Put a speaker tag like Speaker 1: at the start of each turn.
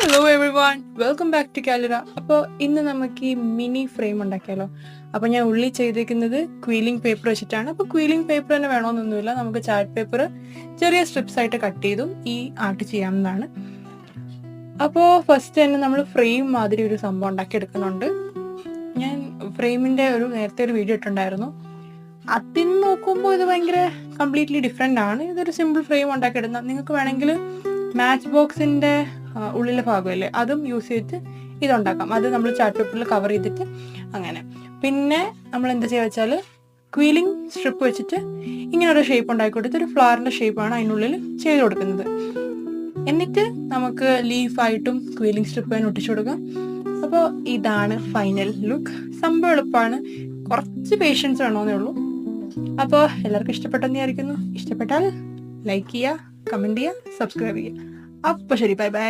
Speaker 1: Hello everyone, welcome back to കാലിറ. അപ്പോൾ ഇന്ന് നമുക്ക് ഈ മിനി ഫ്രെയിം ഉണ്ടാക്കിയാലോ. അപ്പോൾ ഞാൻ ഉള്ളിൽ ചെയ്തേക്കുന്നത് ക്വീലിംഗ് പേപ്പർ വെച്ചിട്ടാണ്. അപ്പോൾ ക്വീലിംഗ് പേപ്പർ തന്നെ വേണമെന്നൊന്നുമില്ല, നമുക്ക് ചാർട്ട് പേപ്പർ ചെറിയ സ്ട്രിപ്സ് ആയിട്ട് കട്ട് ചെയ്തും ഈ ആർട്ട് ചെയ്യാവുന്നതാണ്. അപ്പോൾ ഫസ്റ്റ് തന്നെ നമ്മൾ ഫ്രെയിം മാതിരി ഒരു സംഭവം ഉണ്ടാക്കി എടുക്കുന്നുണ്ട്. ഞാൻ ഫ്രെയിമിൻ്റെ നേരത്തെ ഒരു വീഡിയോ ഇട്ടുണ്ടായിരുന്നു. അതിൽ നോക്കുമ്പോൾ ഇത് ഭയങ്കര കംപ്ലീറ്റ്ലി ഡിഫറെൻ്റ് ആണ്. ഇതൊരു സിമ്പിൾ ഫ്രെയിം ഉണ്ടാക്കിയെടുക്കുന്ന, നിങ്ങൾക്ക് വേണമെങ്കിൽ മാച്ച് ബോക്സിൻ്റെ ഉള്ളിലെ ഭാഗമല്ലേ അതും യൂസ് ചെയ്തിട്ട് ഇതുണ്ടാക്കാം. അത് നമ്മൾ ചാർട്ട് പേപ്പറിൽ കവർ ചെയ്തിട്ട് അങ്ങനെ. പിന്നെ നമ്മൾ എന്താ ചെയ്യുക വെച്ചാൽ ക്വീലിംഗ് സ്ട്രിപ്പ് വെച്ചിട്ട് ഇങ്ങനെ ഒരു ഷേപ്പ് ഉണ്ടാക്കി കൊടുത്ത് ഒരു ഫ്ലവറിൻ്റെ ഷേപ്പാണ് അതിനുള്ളിൽ ചെയ്ത് കൊടുക്കുന്നത്. എന്നിട്ട് നമുക്ക് ലീഫായിട്ടും ക്വീലിംഗ് സ്ട്രിപ്പ് ഒട്ടിച്ചു കൊടുക്കാം. അപ്പോൾ ഇതാണ് ഫൈനൽ ലുക്ക്. സംഭവം എളുപ്പമാണ്, കുറച്ച് പേഷ്യൻസ് വേണമെന്നേ ഉള്ളൂ. അപ്പോൾ എല്ലാവർക്കും ഇഷ്ടപ്പെട്ടെന്ന് വിചാരിക്കുന്നു. ഇഷ്ടപ്പെട്ടാൽ ലൈക്ക് ചെയ്യുക, കമൻറ്റ് ചെയ്യുക, സബ്സ്ക്രൈബ് ചെയ്യുക. അപ്പോൾ ശരി, ബൈ ബൈ.